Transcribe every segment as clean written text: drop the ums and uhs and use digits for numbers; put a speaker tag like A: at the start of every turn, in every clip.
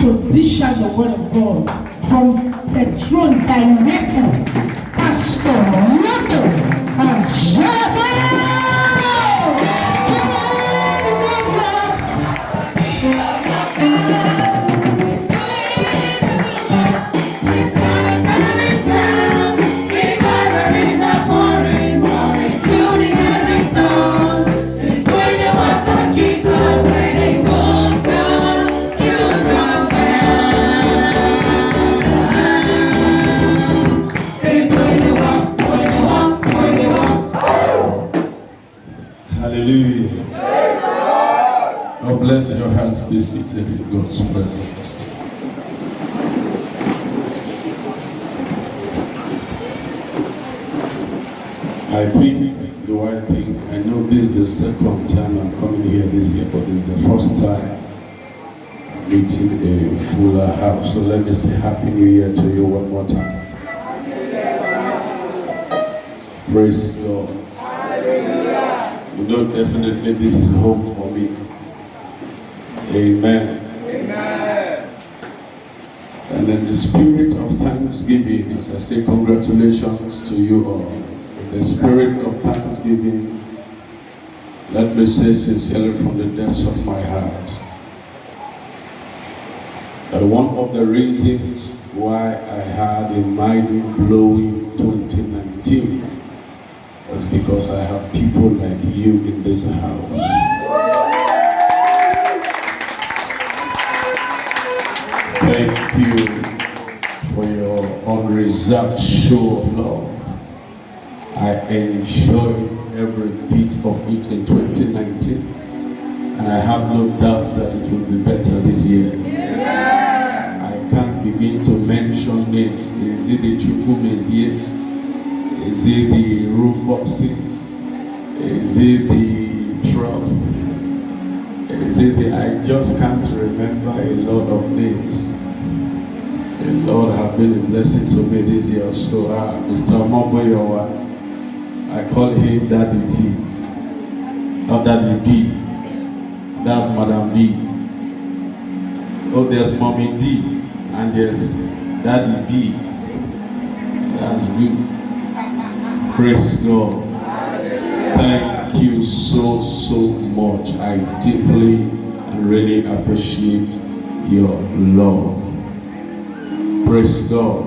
A: to dish out the word of God from the throne directly. Pastor Lando Ajabo.
B: Hallelujah. God bless your hands. Be seated in God's presence. I know this is the second time I'm coming here this year, but this is the first time meeting a fuller house. So let me say Happy New Year to you one more time. Praise God. You know, definitely this is home for me. Amen. Amen. And in the spirit of thanksgiving, as I say congratulations to you all. In the spirit of thanksgiving, let me say sincerely from the depths of my heart that one of the reasons why I had a mind-blowing 2019 was because I have people like you in this house. Thank you for your unreserved show of love. I enjoyed every bit of it in 2019, and I have no doubt that it will be better this year. I can't begin to mention names. Is it the Chukwumezies? Is it the Rufus's? Is it the Trust? Is it the... I just can't remember a lot of names. The Lord have been a blessing to me this year. So Mr. Moboyowa, I call him Daddy D. Not Daddy B. That's Madam B. Oh, there's Mommy D. And there's Daddy B. That's good. Praise God. Thank you so much. I deeply and really appreciate your love. Praise God.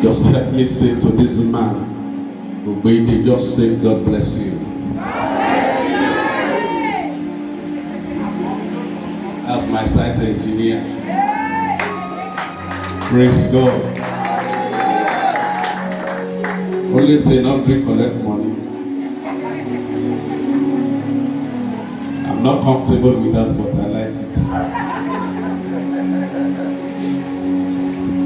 B: Just let me say to this man, baby, just say God bless you. That's my site engineer. Praise God. Only say not to collect money. I'm not comfortable with that, but I like it.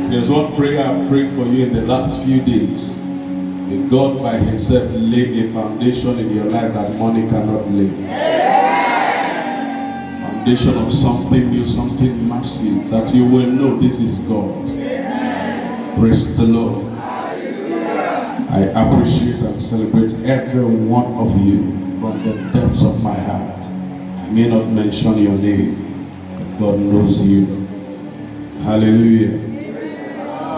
B: There's one prayer I prayed for you in the last few days. May God by himself lay a foundation in your life that money cannot lay. Foundation of something new, something massive, that you will know this is God. Praise the Lord. I appreciate and celebrate every one of you from the depths of my heart. I may not mention your name, but God knows you. Hallelujah.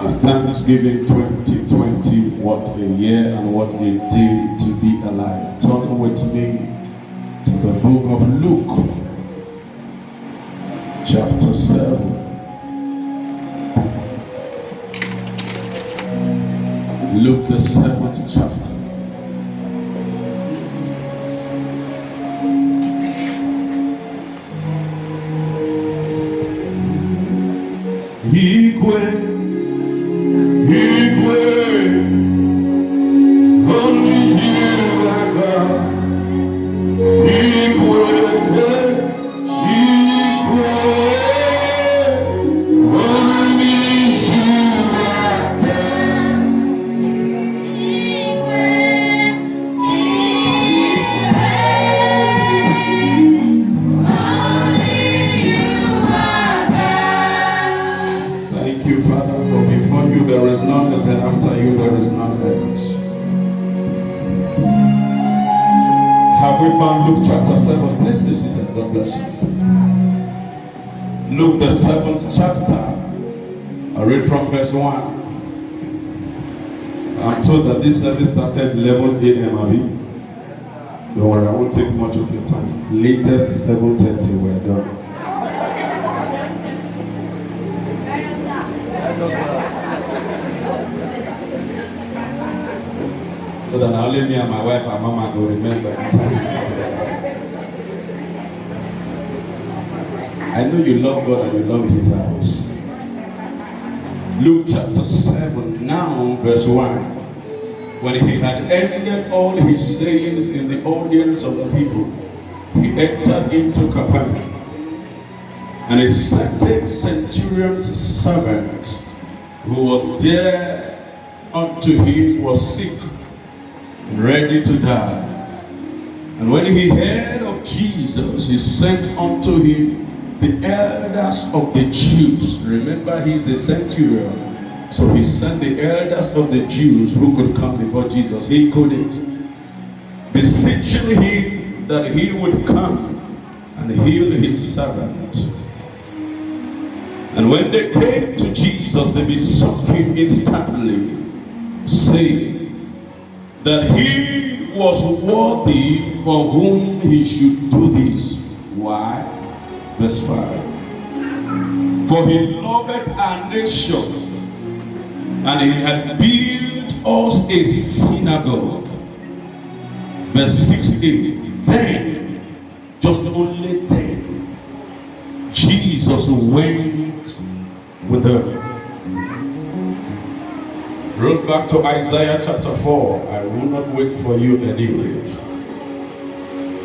B: It's Thanksgiving 2020. What a year and what a day to be alive. Turn with me to the book of Luke, chapter 7. Luke, the 7th chapter. Only you are God. There is none else, and after you there is none else. Have we found Luke chapter 7? Please be seated. God bless you. Luke the 7th chapter. I read from verse 1. I'm told that this service started 11 a.m. Abi. Don't worry, I won't take much of your time. Latest 7:30 we're done. So that only me and my wife and mama will remember the time. I know you love God and you love His house. Luke chapter 7, now verse 1. When he had ended all his sayings in the audience of the people, he entered into Capernaum. And a certain centurion's servant who was there unto him was sick, ready to die. And when he heard of Jesus, he sent unto him the elders of the Jews. Remember, he's a centurion. So he sent the elders of the Jews who could come before Jesus. He couldn't. Beseeching him that he would come and heal his servant. And when they came to Jesus, they besought him instantly, saying that he was worthy for whom he should do this. Why? Verse 5. For he loved our nation, and he had built us a synagogue. Verse 68. Then, just only then, Jesus went with them. Roll back to Isaiah chapter 4. I will not wait for you anyway.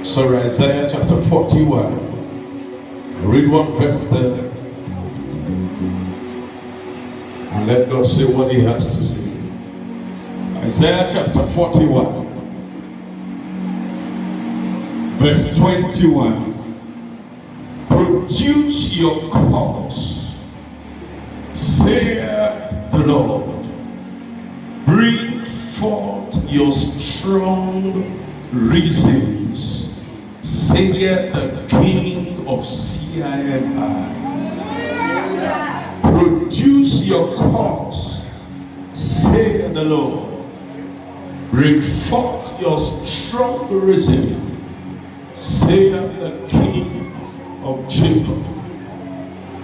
B: Sorry, Isaiah chapter 41. Read one verse there. And let God say what He has to say. Isaiah chapter 41. Verse 21. Produce your cause, saith the Lord. Bring forth your strong reasons, saith the King of Zion. Produce your cause, saith the Lord. Bring forth your strong reason, saith the King of Jacob.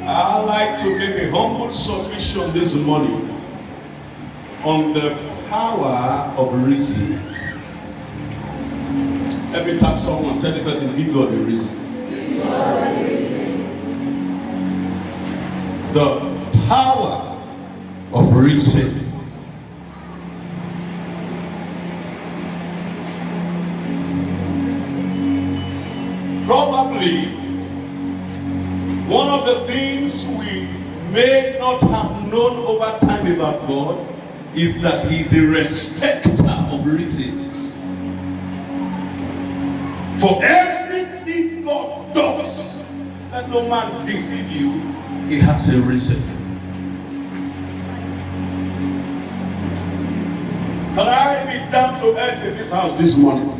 B: I like to make a humble submission this morning on the power of reason. Every time someone tell the person, give God a reason. The power of reason. Probably one of the things we may not have known over time about God is that He is a respecter of reasons. For everything God does, let no man deceive you, He has a reason. Can I be down to earth in this house this morning?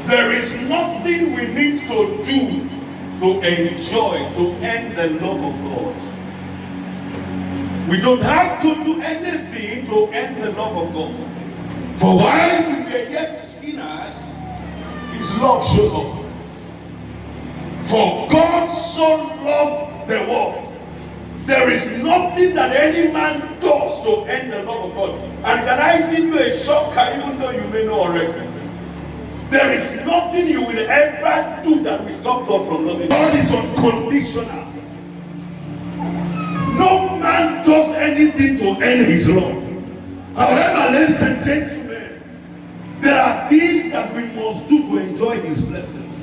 B: There is nothing we need to do to enjoy, to earn the love of God. We don't have to do anything to earn the love of God. For while we were yet sinners, His love showed up. For God so loved the world. There is nothing that any man does to earn the love of God. And can I give you a shocker, even though you may know already? There is nothing you will ever do that will stop God from loving you. God is unconditional. No man does anything to earn His love. However, ladies and gentlemen, there are things that we must do to enjoy His blessings.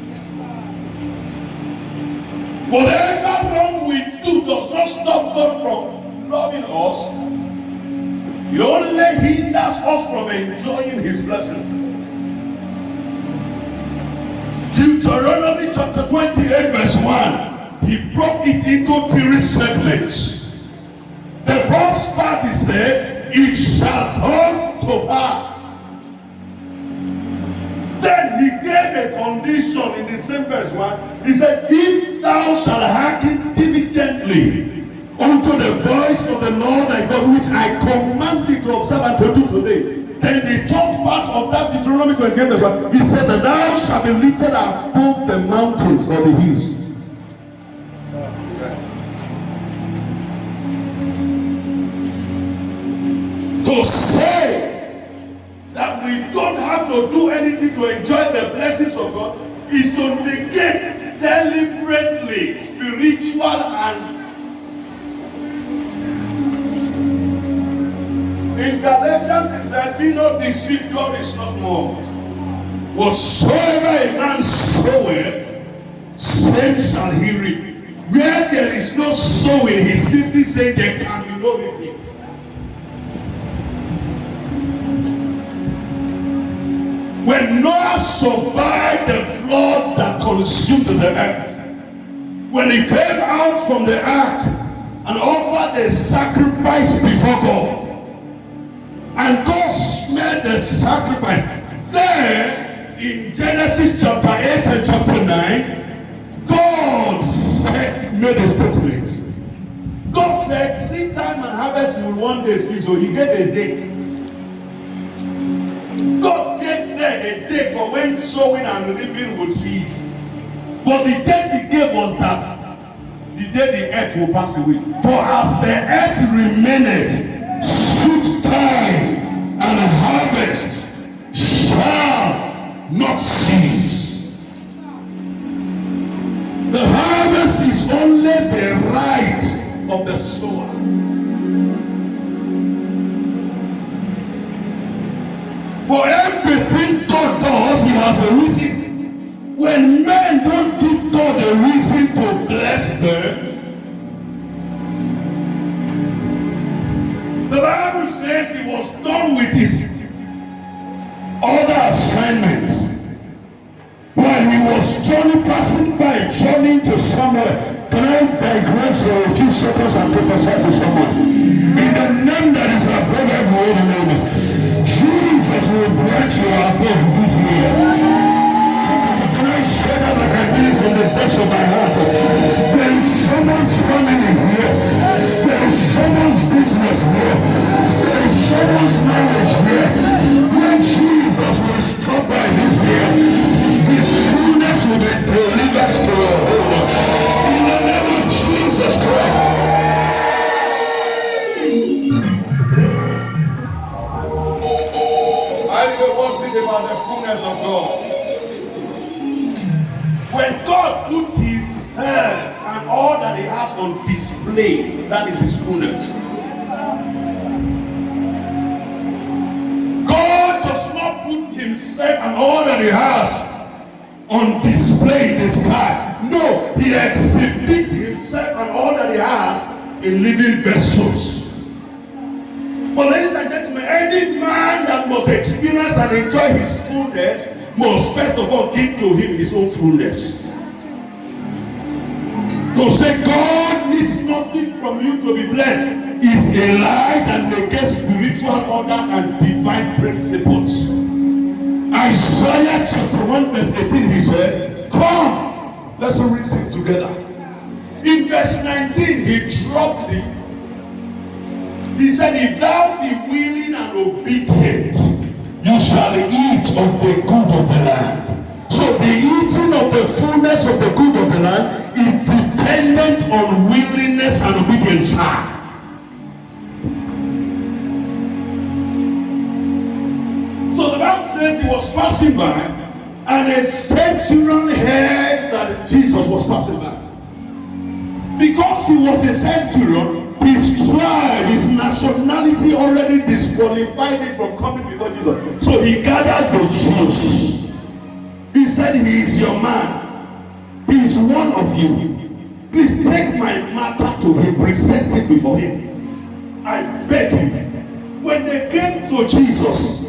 B: Whatever wrong we do does not stop God from loving us. It only hinders us from enjoying His blessings. Deuteronomy chapter 28 verse 1, He broke it into 3 segments. The first part He said, it shall come to pass a condition in the same verse 1. He said, if thou shalt hearken diligently unto the voice of the Lord thy God, which I command thee to observe and to do today. Then the third part of that Deuteronomy 28 verse 1, he said that thou shalt be lifted above the mountains or the hills. To say that we don't have to do anything to enjoy the blessings of God is to negate deliberately spiritual and in Galatians it said, be not deceived, God is not mocked. Whatsoever a man soweth, same shall he reap. Where there is no sowing, he simply said there can be no reaping. When Noah survived the flood that consumed the earth, when he came out from the ark and offered a sacrifice before God, and God smelled the sacrifice, there in Genesis chapter 8 and chapter 9, God said, made a statement. God said, seed time and harvest will one day cease, so he gave a date. God gave there a date for when sowing and reaping would cease. But the date he gave was that the day the earth will pass away. For as the earth remaineth, such time and harvest shall not cease. The harvest is only the right of the sower. For everything God does, he has a reason. When men don't give God a reason to bless them, the Bible says he was done with his other assignments. When he was passing by, journeying to somewhere. Can I digress for a few seconds and prophesy to someone? In the name that is above every other name, Jesus will grant you above this year. Can I share that like I did it from the depths of my heart? There is someone's family here. There is someone's business here. There is someone's marriage here. When Jesus will stop by this year, his fullness will be delivered to your home. In the name of Jesus Christ. I know one thing about the fullness of God. When God puts himself and all that he has on display, that is his fullness. God does not put himself and all that he has on display in the sky. No, he exhibits himself and all that he has in living vessels. But ladies and gentlemen, any man that must experience and enjoy his fullness must first of all give to him his own fullness. To say God needs nothing from you to be blessed is a lie that negates spiritual orders and divine principles. Isaiah chapter 1 verse 18, he said, come, let's read it together. In verse 19, he dropped it. He said, if thou be willing and obedient, you shall eat of the good of the land. So the eating of the fullness of the good of the land is dependent on willingness and obedience. So the Bible says he was passing by, and a centurion heard that Jesus was passing by. Because he was a centurion, his tribe, his nationality already disqualified him from coming before Jesus. So he gathered the Jews. He said, he is your man. He is one of you. Please take my matter to him, present it before him. I beg you. When they came to Jesus,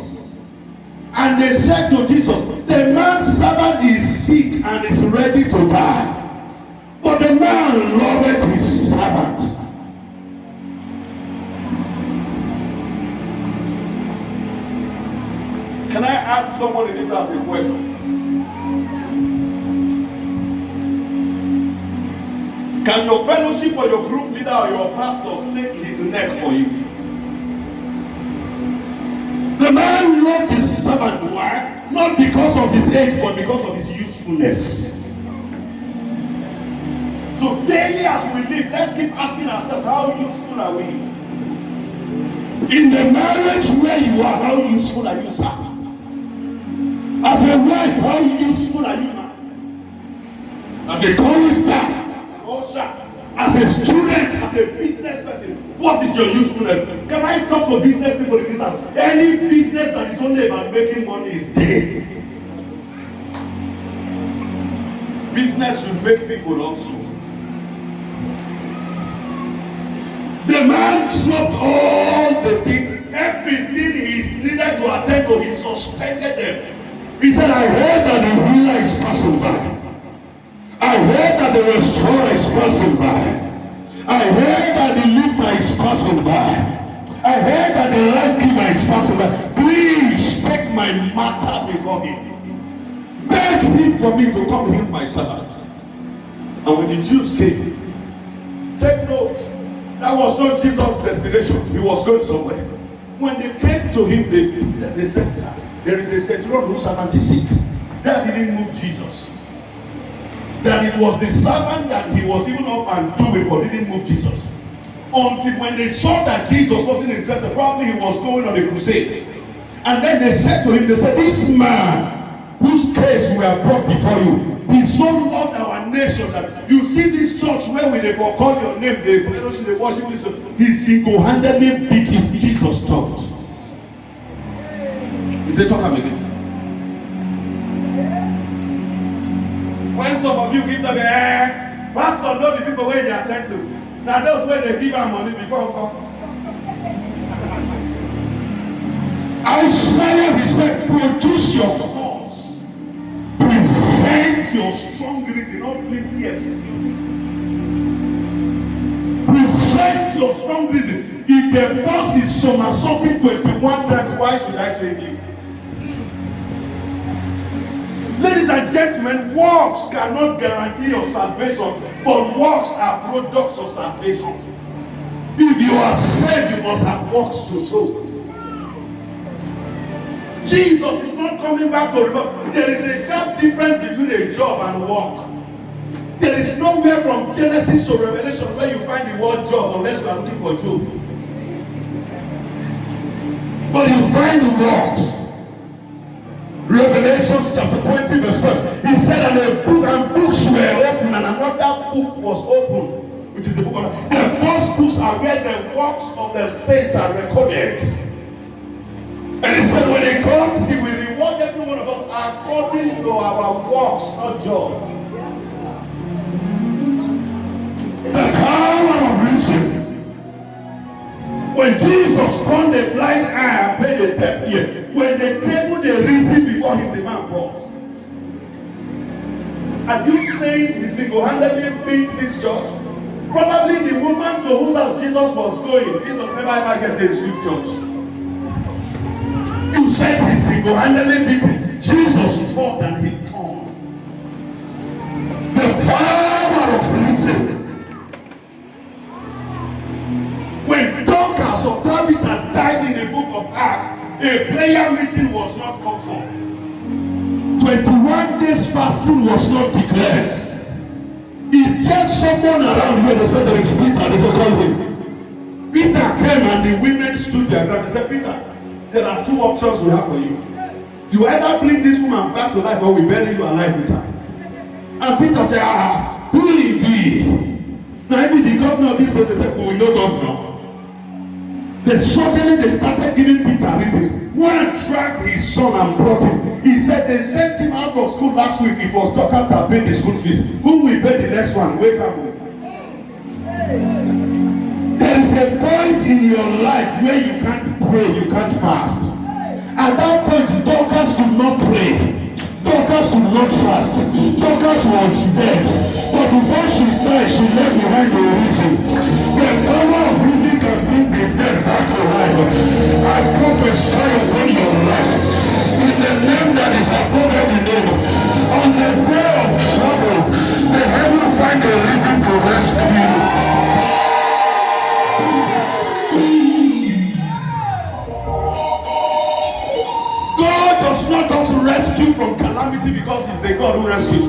B: and they said to Jesus, the man's servant is sick and is ready to die. But the man loved his servant. Can I ask someone in this house a question?
C: Can your fellowship or your group leader or your pastor stake his neck for you? The man loved his servant. Why? Not because of his age, but because of his usefulness. So daily as we live, let's keep asking ourselves, how useful are we? In the marriage where you are, how useful are you, sir? As a wife, how useful are you, man? As a chorister, as a student, as a business person, what is your usefulness? Can I talk to business people in this house? Any business that is only about making money is dead. Business should make people also. The man dropped all the things, everything he needed to attend to, he suspended them. He said, I heard that the healer is passing by. I heard that the restorer is passing by. I heard that the lifter is passing by. I heard that the life giver is passing by. Please take my matter before him. Beg him for me to come heal my servant. And when the Jews came, take note, that was not Jesus' destination. He was going somewhere. When they came to him, they said, there is a centurion whose servant is sick. That didn't move Jesus. That it was the servant that he was even up and doing, but didn't move Jesus. Until when they saw that Jesus wasn't interested, probably he was going on a crusade. And then they said to him, they said, this man whose case we have brought before you, he so loved our nation that you see this church where we never call your name, they fellowship, they worship Jesus. He single-handedly beat if Jesus talked. He said, talk again. When some of you keep talking, pastor know the people where they attend to. Now those where they give our money before come. Isaiah, he said, produce your cause. Present your strong reason, not plenty excuses. Present your strong reason. If the boss is somersaulting 21 times, why should I save you? Ladies and gentlemen, works cannot guarantee your salvation, but works are products of salvation. If you are saved, you must have works to show. Jesus is not coming back to remember. There is a sharp difference between a job and work. There is nowhere from Genesis to Revelation where you find the word job unless you are looking for job. But you find the works. Revelation chapter 20 verse 7. He said that a book and books were open and another book was open, which is the book of the first books are where the works of the saints are recorded. And he said when they come, see, we reward every one of us according to our works, not job. The power of reason. When Jesus turned the blind eye and paid the deaf ear, when they tabled the reason before him, the man paused. Are you saying he single-handedly beat this church? Probably the woman to whose house Jesus was going, Jesus never ever gets a sweet church. You said he single-handedly beat it. Jesus taught and he turned. The power of reason. When Dorcas of Tabitha died in the book of Acts, a prayer meeting was not called for. 21 days fasting was not declared. Is there someone around here? They said there is Peter. They said call him. Peter came and the women stood there and they said, Peter, there are two options we have for you. You either bring this woman back to life or we bury you alive with her. And Peter said, who will it be? Now even the governor of this state, they said, we know governor. Then suddenly they started giving Peter reasons. One dragged his son and brought him. He said they sent him out of school last week. It was Dorcas that paid the school fees. Who will pay the next one? Wake up. There is a point in your life where you can't pray, you can't fast. At that point, Dorcas could not pray. Dorcas could not fast. Dorcas was dead. But before she died, she left behind a reason. The power of reason can bring the dead back to life. I prophesy upon your life in the name that is above every name. On the day of trouble, the heaven find a reason to rest
A: rescue.
C: God does not just rescue from calamity because he's a God who rescues.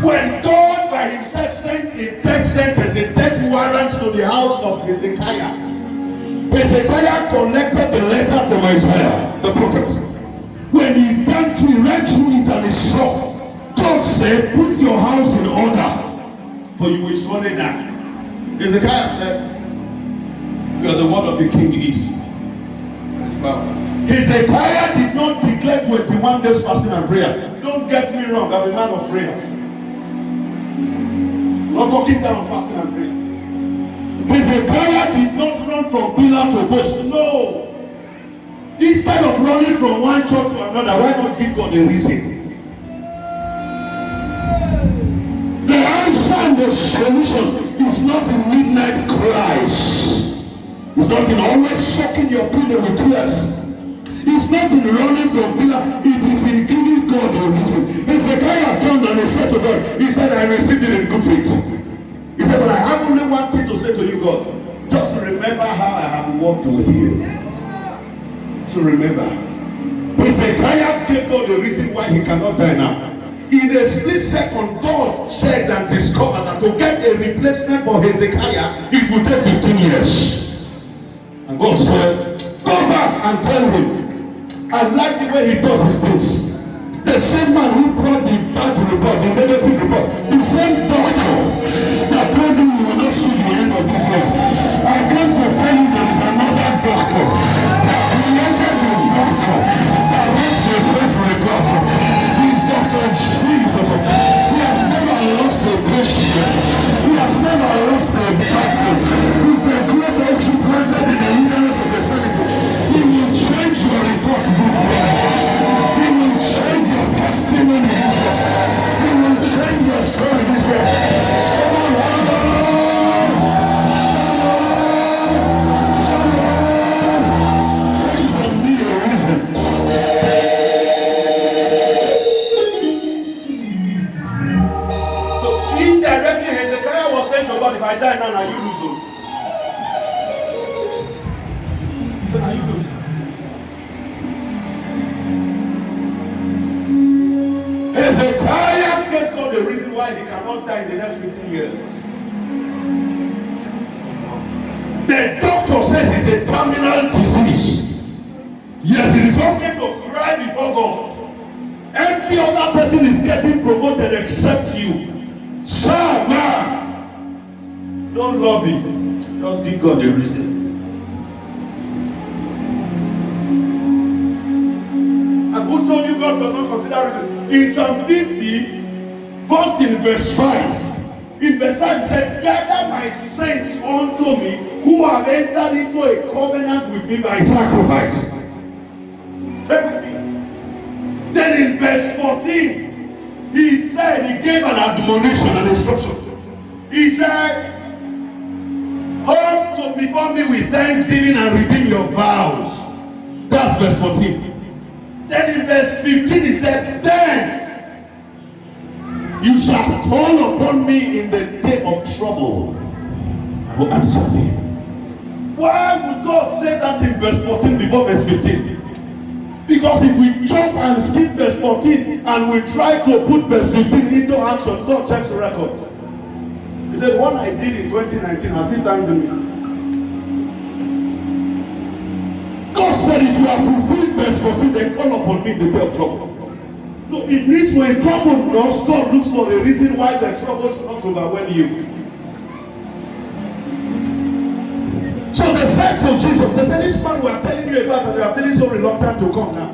C: When God by himself sent a death sentence, a death warrant to the house of Hezekiah, Hezekiah collected the letter from Isaiah, the prophet. When he read through it and he saw, God said, put your house in order, for you will surely die. Hezekiah said, you are the word of the king is. Hezekiah did not declare 21 days fasting and prayer. Don't get me wrong, I'm a man of prayer. I'm not talking down fasting and prayer. Hezekiah did not run from pillar to post. No. Instead of running from one church to another, why not give God a reason? The answer and the solution is not in midnight cries. It's not in always sucking your pillow with tears. It's not in running from pillar. It is in giving God a reason. Hezekiah turned and he said to God, he said, I received it in good faith. He said, but I have only one thing to say to you, God. Just remember how I have walked with you. So remember, Hezekiah gave God the reason why he cannot die now. In a split second, God said and discovered that to get a replacement for Hezekiah, it would take 15 years. And God said, go back and tell him, I like the way he does his things. The same man who brought the bad report, the negative report, the same doctor that told you you will not see the end of this life. I come to tell you there is another doctor that created the doctor that wrote the first report. This Dr. Jesus, he has never lost a patient. He has never lost a battle. He's the great oak planted in the wilderness of eternity. He will change your report this way. He will change your testimony this way. He will change your story this way. Someone indirectly, Hezekiah was saying to God, if I die now, you lose. So now you lose. Hezekiah gave God the reason why he cannot die in the next 15 years. The doctor says it's a terminal disease. Yes, it is okay to cry before God. Every other person is getting promoted except you. Sir, man, don't lobby. Just give God a reason. And who told you God does not consider reason? In Psalm 50, first in verse 5. In verse 5 he said, gather my saints unto me who have entered into a covenant with me by sacrifice. Then in verse 14, he said, he gave an admonition, an instruction. He said, come to before me with thanksgiving and redeem your vows. That's verse 14. Then in verse 15 he said, then you shall call upon me in the day of trouble. I will answer thee. Why would God say that in verse 14 before verse 15? Because if we jump and skip verse 14 and we try to put verse 15 into action, God checks the records. He said, what I did in 2019, has he thanked me? God said, if you have fulfilled verse 14, then call upon me in the day of trouble. So it means when trouble knocks, God looks for the reason why the trouble should not overwhelm you. So they said to Jesus, they said, this man we are telling you about and we are feeling so reluctant to come now.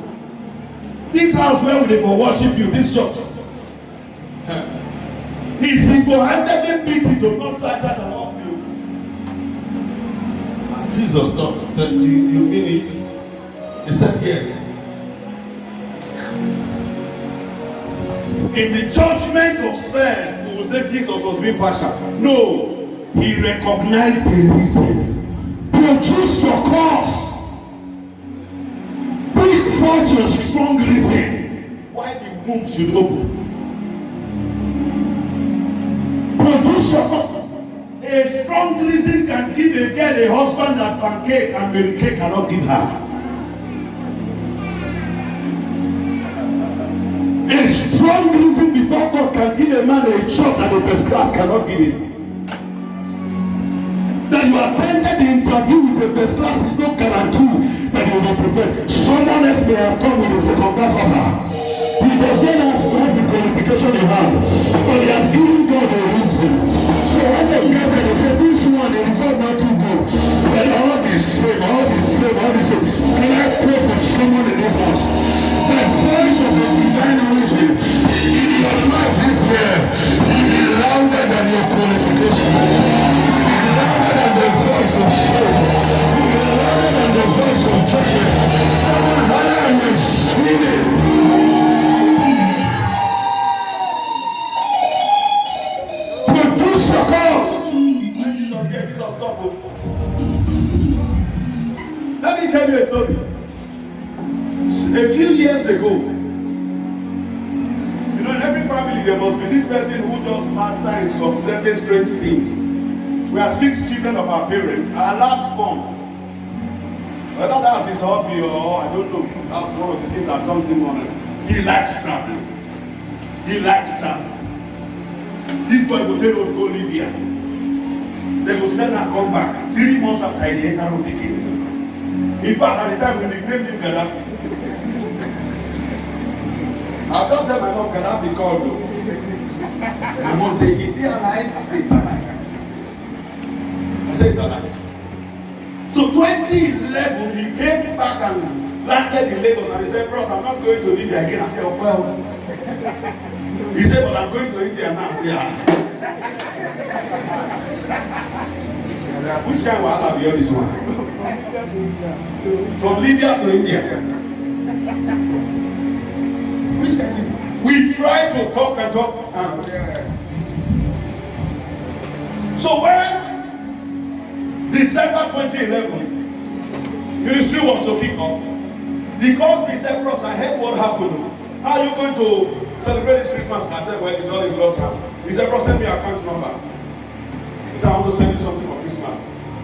C: This house where we for worship you, this church. He single-handedly beat it to not sight that and off you. And Jesus stopped and said, you mean it? He said, yes. In the judgment of sin, we will say Jesus was being partial. No, he recognized the reason. Produce your cause. Bring forth your strong reason why the womb should open.
A: Produce your husband.
C: A strong reason can give a girl a husband that pancake and Mary Kay cannot give her. A strong reason before God can give a man a job that a first class cannot give him. That you attended the interview with a first class is no guarantee that you will be preferred. Someone else may have come with a second class offer. He does not ask what the qualification he had, but he has given God a reason. So when they get there, they say, this one, the result not too good. But all the same, all the same, all the same. Can I pray for someone in this house? The voice of the divine reason in your life is there. It is louder than your qualification. It is louder than the voice of shame. It is louder than the voice of judgment. Someone higher and you're screaming. Produce your cause. When Jesus said, Jesus stop. Let me tell you a story. A few years ago, you know, in every family there must be this person who just master in some certain strange things. We are 6 children of our parents. Our last born, whether that's his hobby or I don't know, that's one of the things that comes in on him. He likes traveling. He likes traveling. This boy will tell him go Libya. They will send her come back 3 months after he enter road again. In fact, at the time we nicknamed him Gaddafi. I've just tell my mom Gaddafi called though. My mom said, is he alive? I say he's alive. I say he's alive. So 2011, he came back and landed in Lagos and he said, bros, I'm not going to Libya again. I said, oh well. He said, but I'm going to India now. I said, which kind of wahala be all this one? From Libya to India. Which kind of? We try to talk and talk. So when December 2011, ministry was to kick off, he called me and said, bros, I heard what happened. How are you going to celebrate this Christmas? I said, well, it's all in God's house. He said, bro, send me your account number. He said, I want to send you something for Christmas.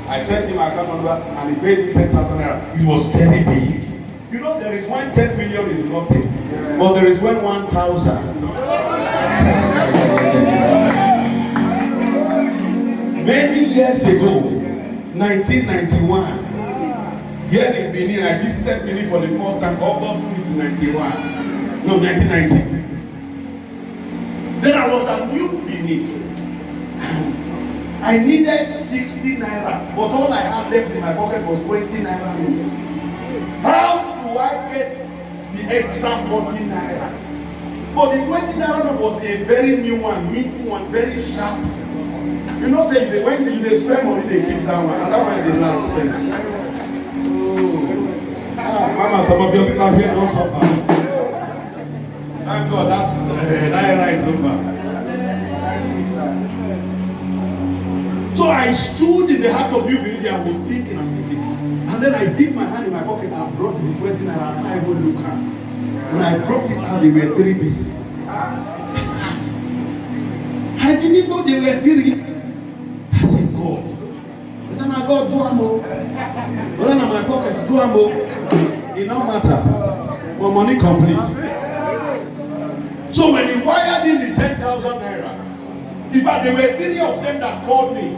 C: I sent him my account number and he paid me 10,000 naira. It was very big. You know, there is when 10 million is nothing, but there is when 1,000. Many years ago, 1991, here in Benin, I visited Benin for the first time, August 1991. No, 1990. Then I was at New Benin. I needed 60 naira, but all I had left in my pocket was 20 naira notes. How do I get the extra 40 naira? But the 20 naira note was a very new one, meaty one, very sharp. You know, say when they spend money, they keep that one, and that one they last spend. Mama, some of your people are here don't suffer. Thank God that era is over. So I stood in the heart of New Benin and was thinking and thinking. And then I dipped my hand in my pocket and brought the 20 naira and I would look at. When I brought it out, they were 3 pieces. I didn't know they were 3. I said, God. But then I got Duamo. But then in my pocket, Duamo. It don't matter. But money complete. So when he wired in the 10,000 naira, in fact, there were 3 of them that called me.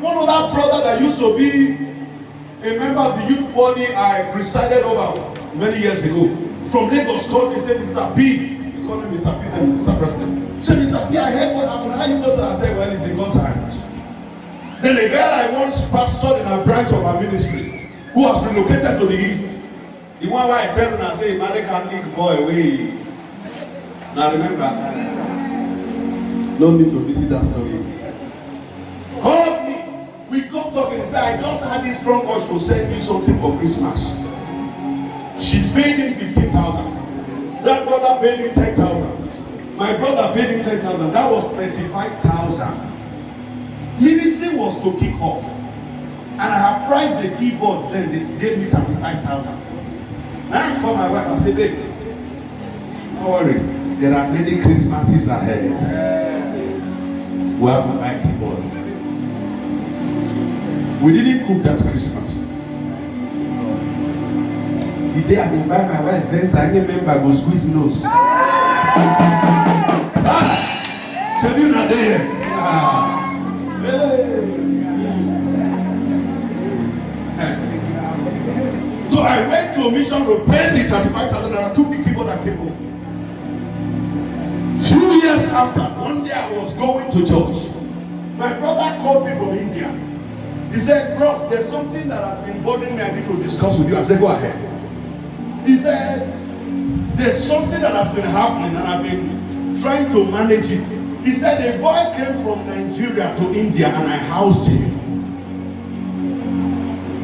C: One of that brother that used to be a member of the youth body I presided over many years ago. From Lagos called me and said, Mr. P. He called me Mr. P and Mr. President. He said, Mr. P, I heard what happened. How you go, sir? I said, well, it's in God's hands. Then a girl I once pastored in a branch of our ministry, who has relocated to the east, the one where I tell her and say, Mary can't leave boy away. Now remember, no need to visit that story. Called me. We got talking and said, I just had this strong urge to send you something for Christmas. She paid him 15,000. That brother paid him 10,000. My brother paid him 10,000. That was 35,000. Ministry was to kick off. And I have priced the keyboard, then they gave me 35,000. Now I call my wife and say, babe, don't worry, there are many Christmases ahead.
B: we have to buy keyboard. We didn't cook that Christmas. The day I been buy my wife Benz, I remember I go squeeze nose. So you not there? So I went to a mission to pay the 35,000 naira, took the keyboard and came home. Few years after, one day I was going to church. My brother called me from India. He said, "Bros, there's something that has been bothering me. I need to discuss with you." I said, "Go ahead." He said, "There's something that has been happening and I've been trying to manage it." He said, "A boy came from Nigeria to India and I housed him."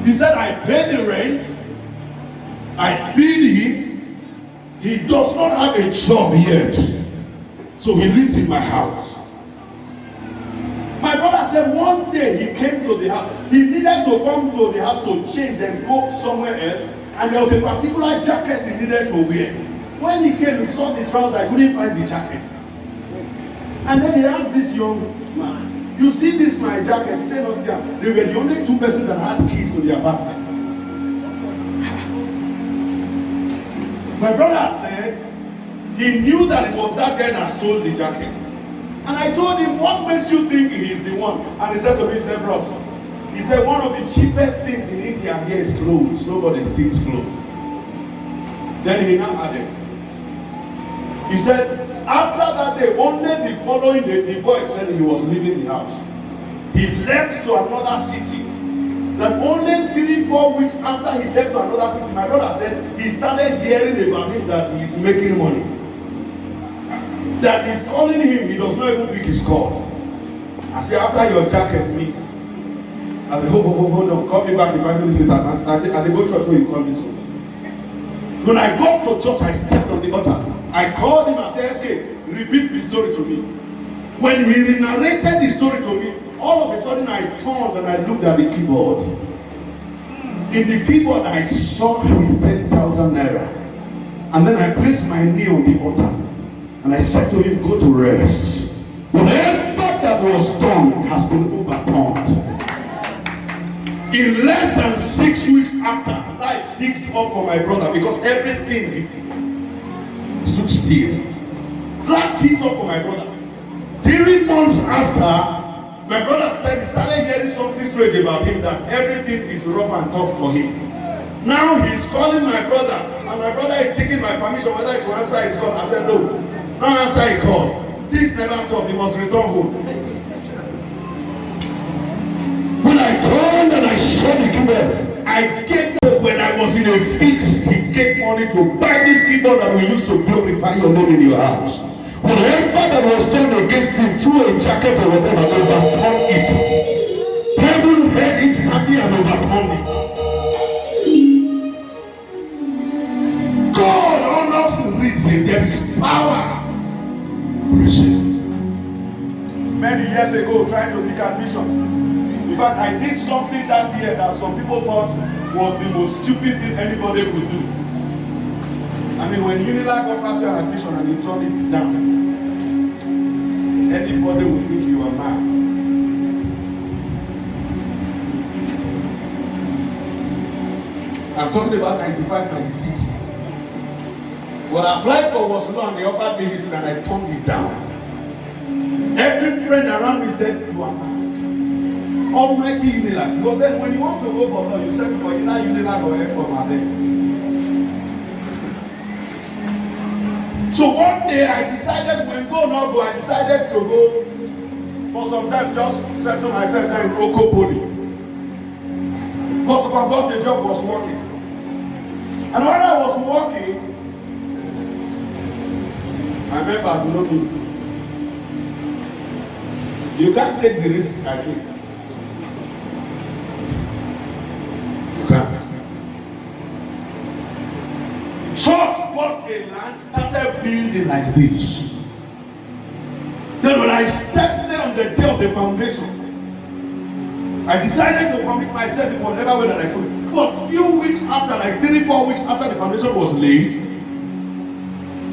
B: He said, "I pay the rent, I feed him. He does not have a job yet. So he lives in my house." My brother said one day he came to the house. He needed to come to the house to change and go somewhere else. And there was a particular jacket he needed to wear. When he came, he saw the trousers. I couldn't find the jacket. And then he asked this young man, "You see this my jacket?" He said, "No, sir." They were the only two persons that had keys to the apartment. My brother said he knew that it was that guy that stole the jacket. And I told him, "What makes you think he is the one?" And he said to me, he said, "Bros," he said, "one of the cheapest things in India here is clothes. Nobody steals clothes." Then he now added, he said, after that day, only the following day, the boy said he was leaving the house. He left to another city. That only 3-4 weeks after he left to another city, my brother said he started hearing about him that he is making money. That he's calling him, he does not even pick his call. I say, "After your jacket, miss." I said, hold on, call me back in 5 minutes later. And they go to church when you call me so. When I got to church, I stepped on the altar. I called him and said, "SK, repeat the story to me." When he narrated the story to me, all of a sudden I turned and I looked at the keyboard. In the keyboard, I saw his 10,000 naira. And then I placed my knee on the altar. And I said to him, "Go to rest. Whatever that was done has been overturned." In less than 6 weeks after, I picked up for my brother because everything stood still. God picked up for my brother. 3 months after, my brother said he started hearing something strange about him, that everything is rough and tough for him. Now he's calling my brother, and my brother is seeking my permission whether he should answer his call. I said, "No, no answer his call. Things never tough, he must return home." When I turned and I saw the keyboard, I gave up. When I was in a fix, he gave money to buy this keyboard that we used to glorify your name in your house. Whatever that was done against him through a jacket or whatever, overturned it. Heaven heard instantly and overturned it. God honors reason. There is power. Reason. Many years ago, trying to seek admission. In fact, I did something that year that some people thought was the most stupid thing anybody could do. I mean, when Unilag offers you an admission and you turn it down, anybody will think you are mad. I'm talking about 95, 96. When I applied for was law and they offered me history and I turned it down. Every friend around me said, "You are mad." Almighty Unilag. Because then when you want to go for law, you search for either Unilag or Ecom there. So one day I decided, when go not go, I decided to go for some time, just settle myself there in Oko Poly. Because if I got a job, was working. And when I was working, my members know me. You can't take the risks, I think. You can't. Church bought a land, started building like this. Then when I stepped there on the day of the foundation, I decided to commit myself in whatever way that I could. But few weeks after, like 3-4 weeks after the foundation was laid,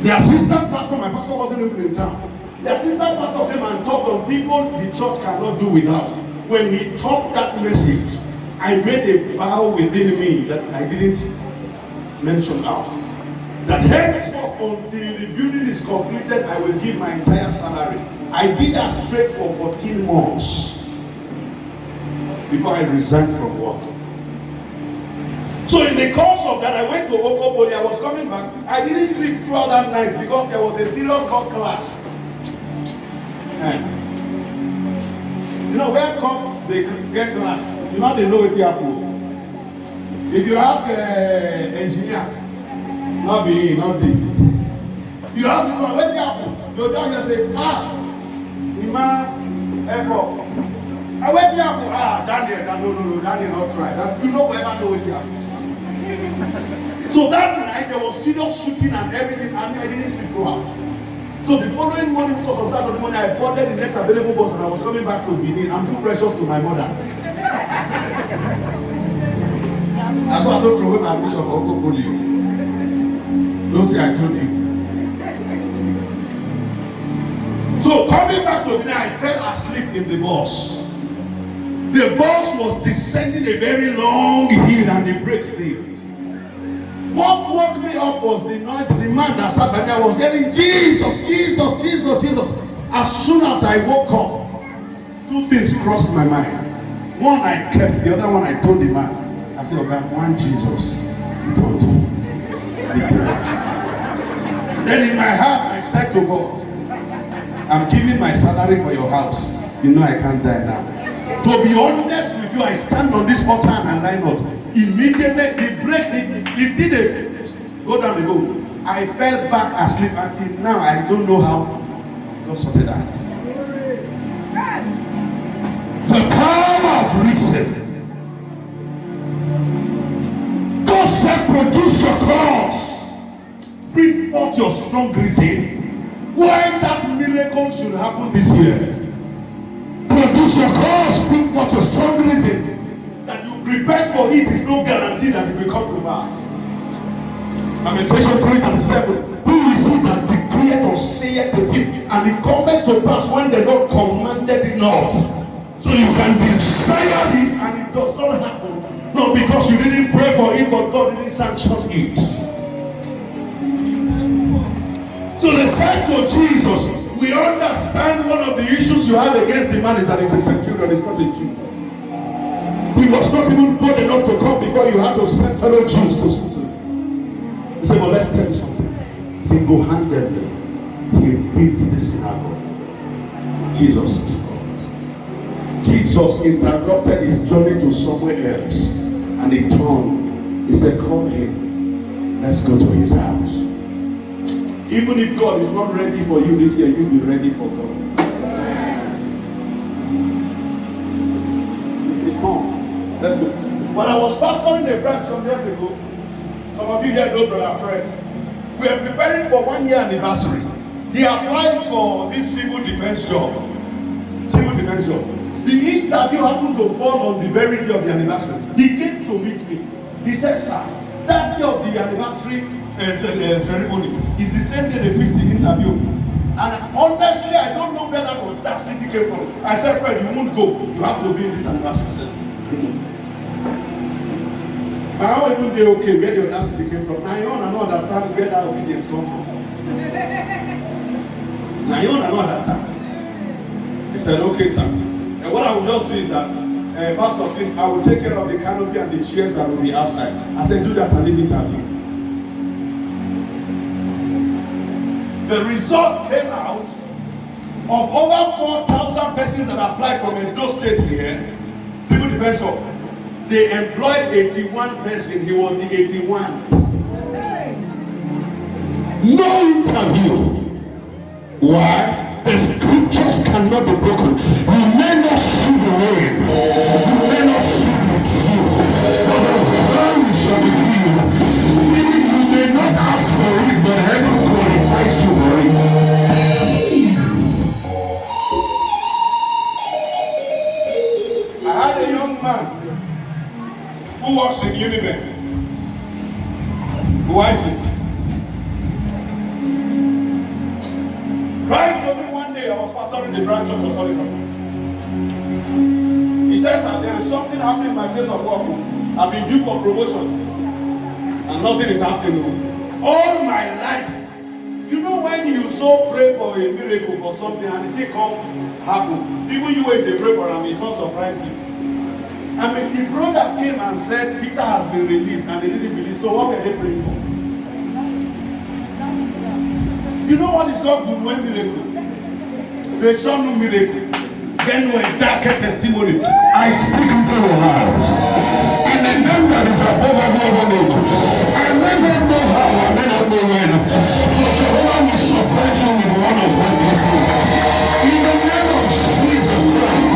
B: the assistant pastor, my pastor wasn't even in town.
C: The assistant pastor came and taught on people the church cannot do without. When he taught that message, I made a vow within me that I didn't mention out. That henceforth until the building is completed, I will give my entire salary. I did that straight for 14 months before I resigned from work. So in the course of that, I went to Okopoli. I was coming back. I didn't sleep throughout that night because there was a serious God clash. And you know where comes they get clash? You know they know what happened. If you ask engineer, not be. You ask this one, what happened? You'll down here say, Ima, effort. What happened? Daniel, no, Daniel not try. That, you know whoever know what happened. So that night there was serious shooting and everything, and I didn't sleep throughout. So the following morning, which was on Saturday morning, I boarded the next available bus and I was coming back to Benin. I'm too precious to my mother. That's why I told you when my bishop Oko Polio. Don't say I told you. So coming back to Benin, I fell asleep in the bus. The bus was descending a very long hill and the brake failed. What woke me up was the noise of the man that sat by me. I was yelling, Jesus, Jesus, Jesus, Jesus. As soon as I woke up, two things crossed my mind. One I kept, the other one I told the man. I said, okay, one Jesus, don't do. Then in my heart, I said to God, I'm giving my salary for your house. You know I can't die now. To be honest with you, I stand on this altar and I not. Immediately, the break, the still the go down the road. I fell back asleep until now. I don't know how God sorted that. The power of reason. God said, produce your cause. Bring forth your strong reason. Why that miracle should happen this year. Produce your cause. Bring forth your strong reason. That you prepared for it is no guarantee that it will come to pass. Lamentation 3:37. Who is he that decreeth or saith to him, and it cometh to pass when the Lord commanded it not? So you can desire it and it does not happen. Not because you didn't pray for it, but God didn't sanction it. So they said to Jesus, we understand one of the issues you have against the man is that he's a centurion, he's not a Jew. He was not even bold enough to come before you had to send fellow Jews to school. He said, well, let's tell you something. Single-handedly, he built the synagogue. Jesus did not. Jesus interrupted his journey to somewhere else. And he turned. He said, call him. Let's go to his house. Even if God is not ready for you this year, you'll be ready for God. He said, come. Let's go. When I was pastoring the branch some years ago, some of you here know Brother Fred. We are preparing for 1 year anniversary. They applied for this civil defense job. Civil defense job. The interview happened to fall on the very day of the anniversary. He came to meet me. He said, sir, that day of the anniversary ceremony is the same day they fixed the interview. And honestly, I don't know where that audacity came from. I said, Fred, you won't go. You have to be in this anniversary ceremony. I don't even know okay where the audacity came from. Now you don't understand where that obedience comes from. Now you don't understand. He said, okay, sir. And what I will just do is that, Pastor, please, I will take care of the canopy and the chairs that will be outside. I said, do that and leave interview. The result came out of over 4,000 persons that applied from Edo State here, civil defense office. They employed 81 persons. He was the 81th. No interview. Why? The scriptures cannot be broken. You may not see the rain. You may not see the tree. But the valley shall be filled. Meaning you may not ask for it, but heaven qualifies you for it. I had a young man who works in Unimed. Wife it. Right to me one day day I was pastoring the branch church of Solihull. He says that there is something happening in my place of work. I've been due for promotion. And nothing is happening. All my life. You know when you so pray for a miracle for something and it can't happen. Even you when they pray for him, it can't surprise you. I mean, the brother came and said Peter has been released and they didn't believe. So what were they praying for? You know what is called good when miracle? They show no miracle. Then when dark testimony, I speak into your lives. And the name that is above all name. I never know how, I never know when. But Jehovah will surprise you with one of them this week. In the name of Jesus Christ.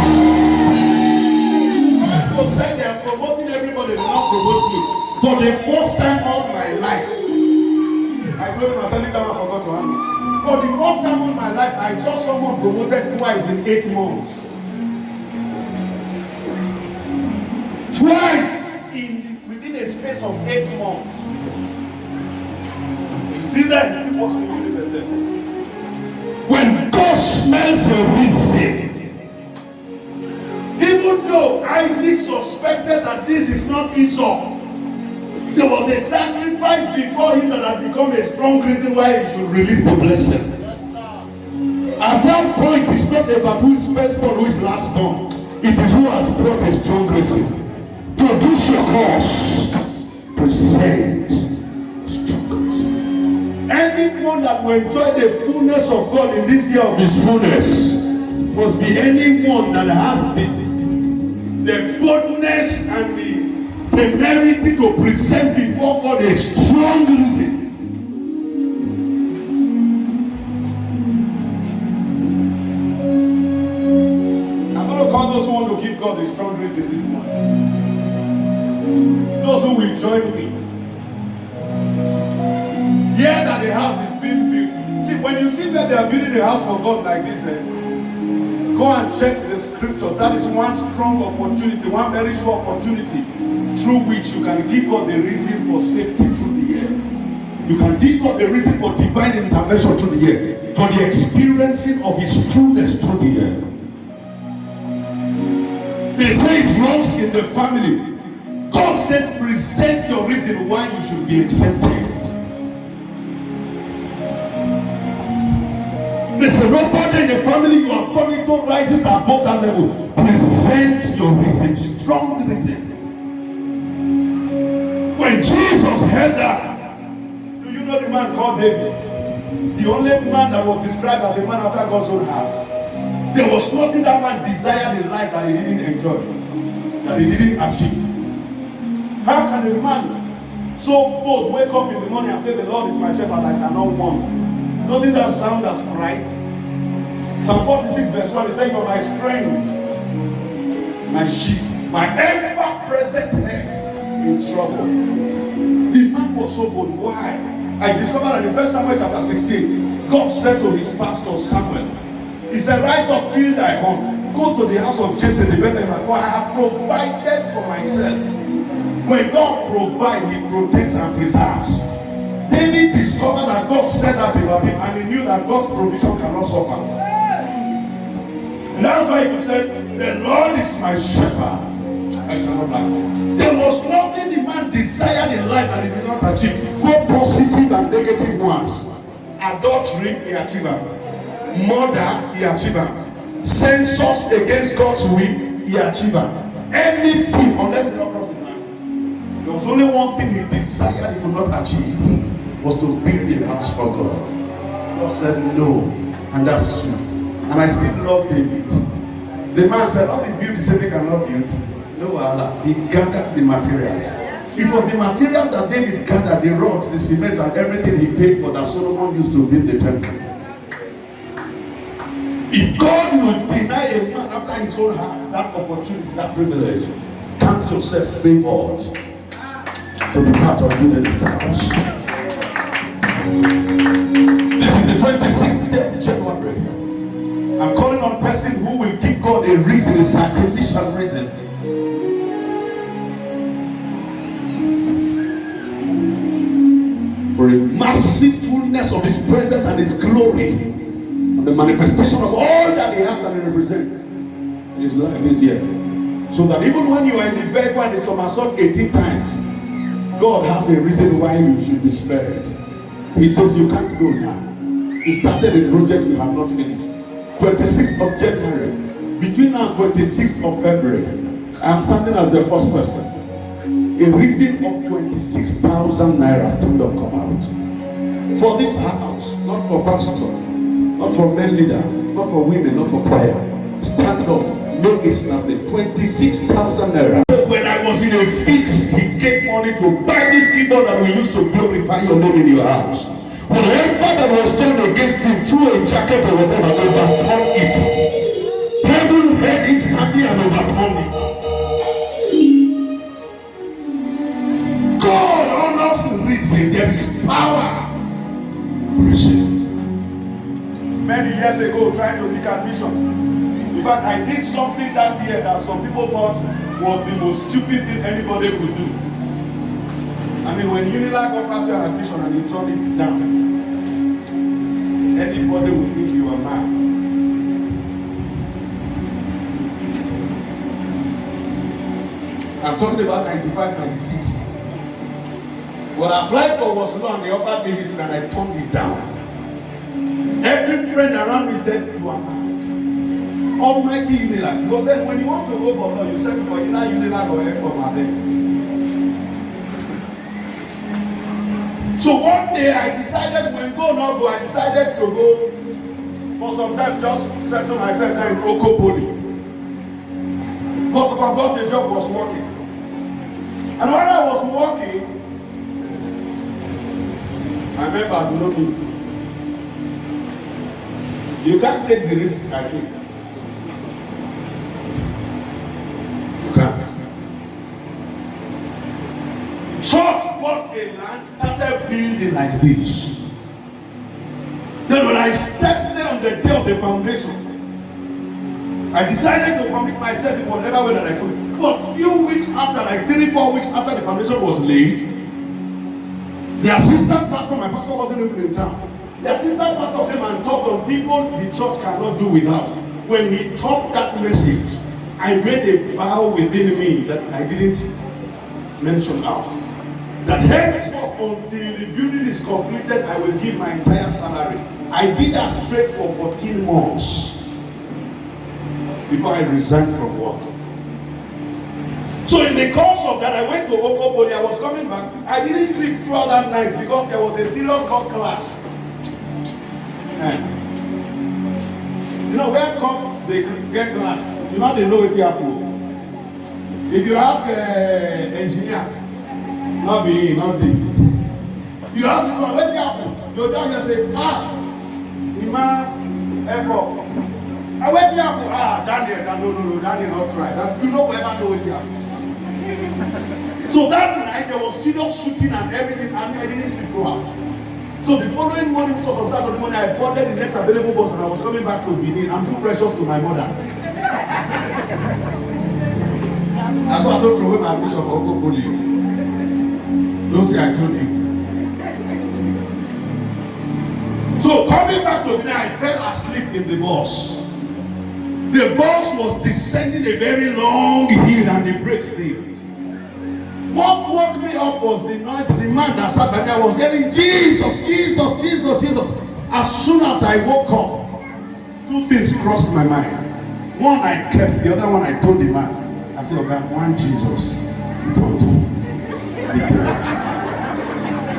C: God said they are promoting everybody, they will not promote me. For the first time all my life, I told him I said, I forgot to handle. For the first time in my life, I saw someone promoted twice in 8 months. Twice within a space of 8 months. He's still there, he still works in the when God smells your reason, even though Isaac suspected that this is not Esau, there was a sacrifice before him that had become a strong reason why he should release the blessing. At that point, it's not about who is firstborn, who is lastborn. It is who has brought a strong reason. Produce your cause. Present strong reason. Anyone that will enjoy the fullness of God in this year of His fullness must be anyone that has the boldness and the temerity to present before God a strong reason. I'm going to call those who want to give God a strong reason this morning. Those who will join me. Hear that the house is being built. See, when you see that they are building a house for God like this, go and check the scriptures. That is one strong opportunity, one very sure opportunity through which you can give God the reason for safety through the year. You can give God the reason for divine intervention through the year, for the experiencing of His fullness through the year. They say it runs in the family. God says, present your reason why you should be accepted. There's a nobody in the family you are calling to rises above that level. Present your reason, strong reason. When Jesus heard that, do you know the man called David? The only man that was described as a man after God's own heart. There was nothing that man desired in life that he didn't enjoy, that he didn't achieve. How can a man so bold wake up in the morning and say, the Lord is my shepherd, I shall not want? Doesn't that sound as pride? Psalm 46 verse 1, it says, you are my strength, my sheep, my ever-present help in trouble. The man was so bold. Why? I discovered that in 1 Samuel chapter 16, God said to his pastor Samuel, he said, rise up, fill thy horn, go to the house of Jesse the Bethlehem, for I have provided for myself. When God provides, He protects and preserves. David discovered that God said that about him, and he knew that God's provision cannot suffer. And that's why he said, the Lord is my shepherd, I shall not lack. There was nothing the man desired in life that he did not achieve. Both positive and negative ones. Adultery, he achieved it. Murder, he achieved it. Censors against God's will, he achieved it. Anything, unless it not comes in mind. There was only one thing he desired he could not achieve, was to build a house for God. God said no, and that's true. And I still love David. The man said, "How did build the same thing cannot build?" No, Allah. He gathered the materials. It was the materials that David gathered, the rock, the cement, and everything he paid for that Solomon used to build the temple. If God will deny a man after his own heart that opportunity, that privilege, count yourself favored to be part of building his house. This is the 26th day of January. I'm calling on a person who will give God a reason, a sacrificial reason. For a massive fullness of His presence and His glory.
B: the manifestation of all that he has and he represents in his life this year. So that even when you are in the vehicle and the somersault 18 times, God has a reason why you should be spared. He says you can't go now. You started a project you have not finished. 26th of January, between now and 26th of February, I am standing as the first person. A reason of 26,000 naira stand up come out. For this house, not for pastor, not for men leader, not for women, not for choir. Stand up, make it nothing. 26,000 naira. When I was in a fix, he gave money to buy this keyboard that we used to glorify your name in your house. Whatever that was done against him through a jacket or whatever, overcome it. Heaven heard instantly and overcome it. God honors reason. There is power. Reason.
C: Many years ago, trying to seek admission. In fact, I did something that year that some people thought was the most stupid thing anybody could do. I mean, when Unilag offers you an admission and you turn it down, anybody will think you are mad. I'm talking about 95, 96. What I applied for was law and they offered me history and I turned it down. Every friend around me said, you are mad. Almighty Unilag. Because then when you want to go for law, you settle for either Unilag or Ecom Abeg. So one day I decided, when go not go, I decided to go for some time, just settle myself there in Oko Poly. Because if I got a job, was working. And when I was working, my members know me. You can't take the risks I take. You can't. Church bought a land, started building like this. Then when I stepped there on the day of the foundation, I decided to commit myself in whatever way that I could. But few weeks after, like 3-4 weeks after the foundation was laid, the assistant pastor, my pastor wasn't even in town. The assistant pastor came and talked on people the church cannot do without. When he taught that message, I made a vow within me that I didn't mention out. That henceforth, until the building is completed, I will give my entire salary. I did that straight for 14 months before I resigned from work. So in the course of that, I went to Oko Poly. I was coming back. I didn't sleep throughout that night because there was a serious court clash. You know where courts they get clash? You know they know it happened. If you ask an engineer, not me, not me. You ask this one, what happened? You'll down here say, Ima, Echo. What happened? Daniel, no, Daniel not try. That, you know whoever know what happened. So that night there was serious shooting and everything, and I didn't sleep throughout. So the following morning, which was on Saturday morning, I boarded the next available bus and I was coming back to Benin. I'm too precious to my mother. That's why I told you my admission for Oko Poly. Don't say I told you. So coming back to Benin, I fell asleep in the bus. The bus was descending a very long hill and the brake failed. What woke me up was the noise of the man that sat by me. I was yelling, Jesus, Jesus, Jesus, Jesus. As soon as I woke up, two things crossed my mind. One I kept, the other one I told the man. I said, okay, one Jesus, don't do.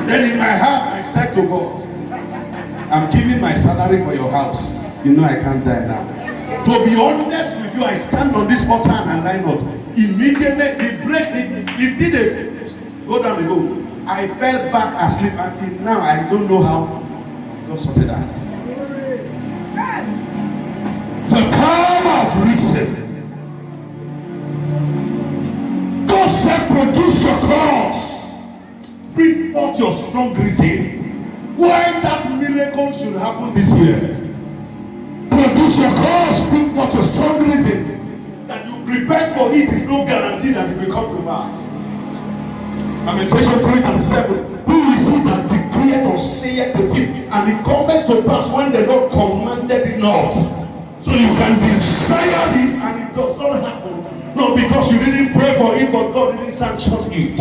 C: Then in my heart I said to God, I'm giving my salary for your house. You know I can't die now. To be honest with you, I stand on this altar and I not. Immediately, the break, it's still a go down the go. I fell back asleep until now. I don't know how. Don't sort it out. The power of reason. God said, produce your cause. Bring forth your strong reason. Why that miracle should happen this year. Produce your cause. Bring forth your strong reason. That you prepared for it is no guarantee that it will come to pass. Lamentation 3:37. Who is he that declares decreeth or saith a thing, and it cometh to pass when the Lord commanded it not. So you can desire it and it does not happen. Not because you didn't pray for it, but God didn't sanction it.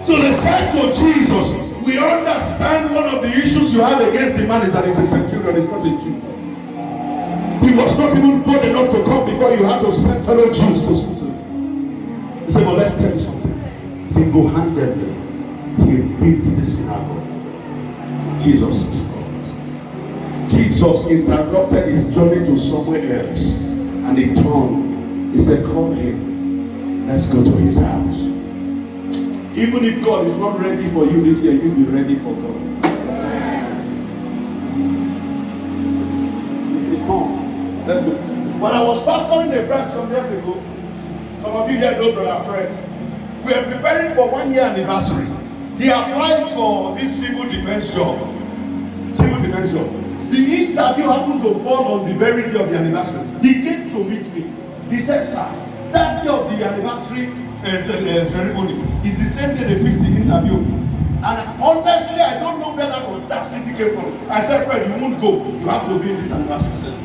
C: So they said to Jesus, we understand one of the issues you have against the man is that he's a centurion, he's not a Jew. He was not even bold enough to come before you had to send fellow Jews to. He said, well, let's tell you something. Single-handedly, he built the synagogue. Jesus took it. Jesus interrupted his journey to somewhere else, and he turned. He said, call him. Let's go to his house. Even if God is not ready for you this year, you'll be ready for God. He said, come. Let's go. When I was pastoring a branch some years ago, some of you here know Brother Fred. We are preparing for 1 year anniversary. He applied for this civil defense job. Civil defense job. The interview happened to fall on the very day of the anniversary. He came to meet me. He said, sir, that day of the anniversary ceremony is the same day they fixed the interview. And honestly, I don't know where that audacity came from. I said, Fred, you won't go. You have to be in this anniversary ceremony.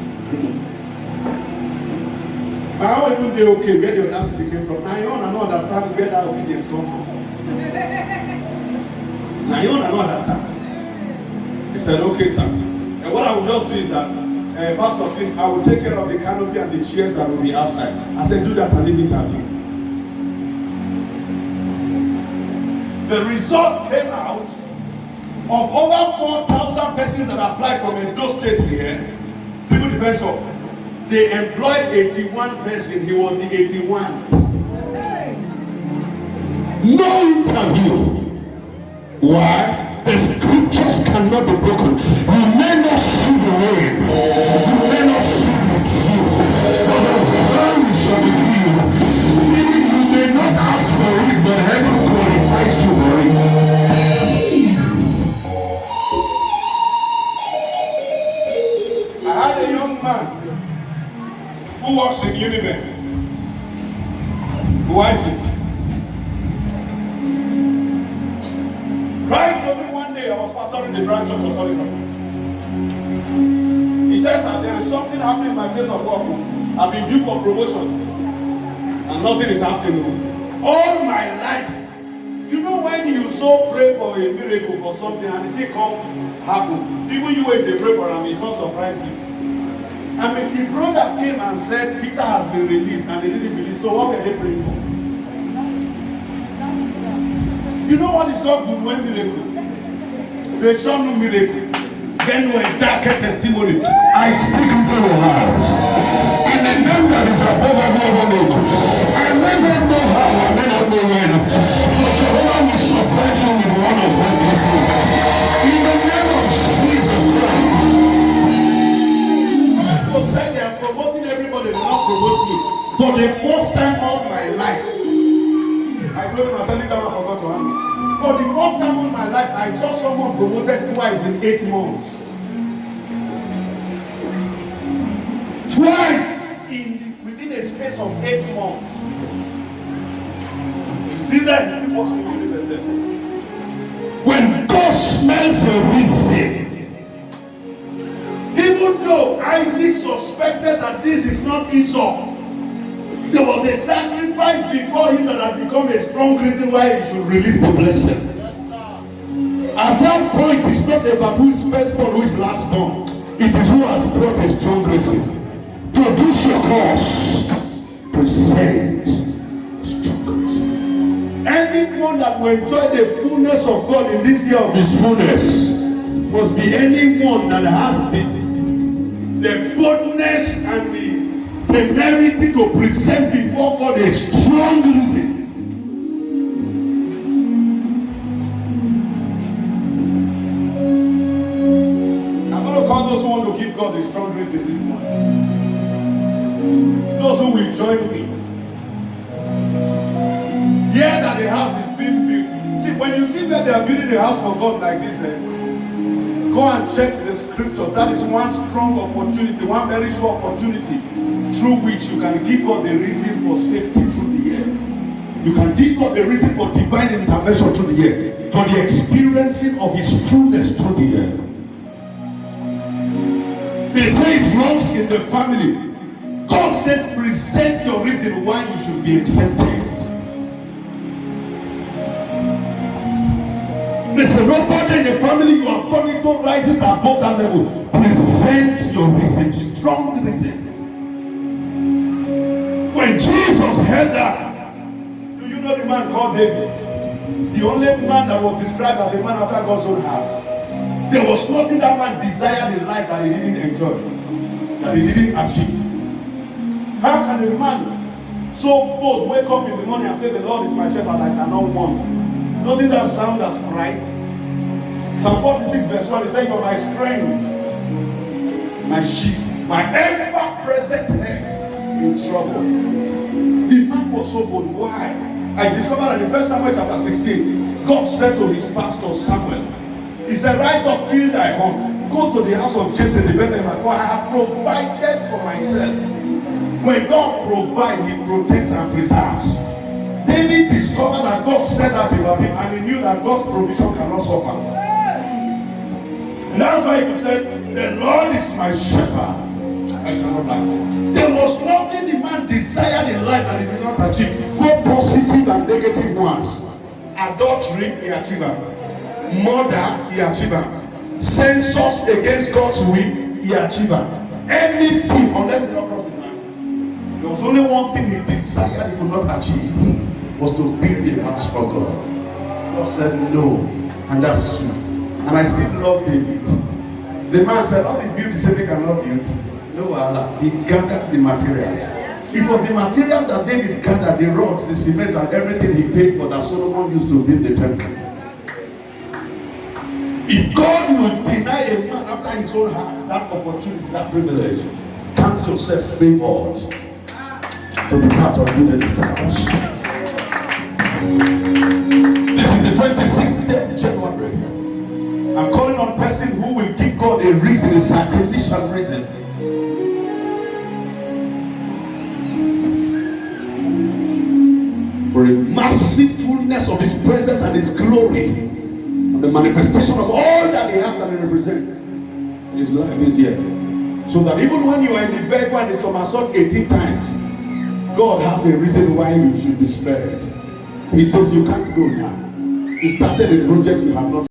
C: I don't even say, okay, where the audacity came from. Now you don't understand where that obedience comes from. Now you don't understand. He said, okay, sir. And what I will just do is that, Pastor, please, I will take care of the canopy and the chairs that will be outside. I said, do that and leave interview. The result came out of over 4,000 persons that applied from Edo State here, civil defense office. They employed 81 persons. He was the 81th. No interview. Why? The scriptures cannot be broken. You may not see the rain. You may not see the tree. But the flowers of the field. Meaning you may not ask for it, but heaven qualifies you for it. I had a young man who works in Uniben. Who is it? Right to me one day, I was pastoring the branch church of Solihull. He says that there is something happening in my place of work. I've been due for promotion. And nothing is happening. All my life. You know when you so pray for a miracle for something and it didn't come happen. Even you when they pray for him, it can't surprise you. I mean, the brother came and said Peter has been released and they didn't believe. So what were they praying for? You know what is not good when miracle? They show no miracle. Then when dark testimony, I speak into your lives. In the name that is above every other name. I may not know how, I may not know when. But Jehovah will surprise you with one of them this morning. In the name of Jesus Christ. God said they are promoting everybody, they not promote me. For the first time all my life. I told him I said, I forgot to handle. For the first time in my life, I saw someone promoted twice in 8 months. Twice within a space of 8 months. He's still there, he still works in the there. When God smells a reason, even though Isaac suspected that this is not Esau, there was a sacrifice before him that had become a strong reason why he should release the blessing. At that point, it's not about who is first born, who is last born. It is who has brought a strong reason. Produce your cause. Present strong reason. Anyone that will enjoy the fullness of God in this year of his fullness must be anyone that has the boldness and the temerity to present before God a strong reason. I'm going to call those who want to give God a strong reason this morning. Those who will join me. Hear that the house is being built. See, when you see that they are building a house for God like this, go and check the scriptures. That is one strong opportunity, one very sure opportunity through which you can give God the reason for safety through the year. You can give God a reason for divine intervention through the year, for the experiencing of His fullness through the year. They say it runs in the family. God says, present your reason why you should be accepted. There's nobody in the family you are born to rises above that level. Present your reason, strong reason. When Jesus heard that, do you know the man called David? The only man that was described as a man after God's own heart. There was nothing that man desired in life that he didn't enjoy, that he didn't achieve. How can a man so bold wake up in the morning and say, the Lord is my shepherd, I shall not want? Doesn't that sound as pride? Psalm 46 verse 1, he said, you are my strength, my sheep, my ever-present help in trouble. The man was so bold. Why? I discovered that in 1 Samuel chapter 16, God said to his pastor Samuel, he said, rise up, fill thy horn, go to the house of Jesse the Bethlehemite, for I have provided for myself. When God provides, He protects and preserves. David discovered that God said that about him, and he knew that God's provision cannot suffer. And that's why he said, the Lord is my shepherd, I shall not lack. There was nothing the man desired in life that he did not achieve. Both positive and negative ones. Adultery, he achieved it. Murder, he achieved it. Census against God's will, he achieved it. Anything, unless it not cross the line. There was only one thing he desired he could not achieve, was to build a house for God. God said no, and that's true. And I still love David. The man said, "All the build the same cannot build." No, Allah. He gathered the materials. It was the materials that David gathered, the rods, the cement, and everything he paid for that Solomon used to build the temple. If God will deny a man after his own heart that opportunity, that privilege, count yourself favored to be part of building his house. This is the 26th day of January. I'm calling on person who will give God a reason, a sacrificial reason. For a massive fullness of His presence and His glory, and the manifestation of all that He has and He represents in His life this year. So that even when you are in the vehicle and the somersault 18 times, God has a reason why you should be spared. He says you can't go now. You started a project you have not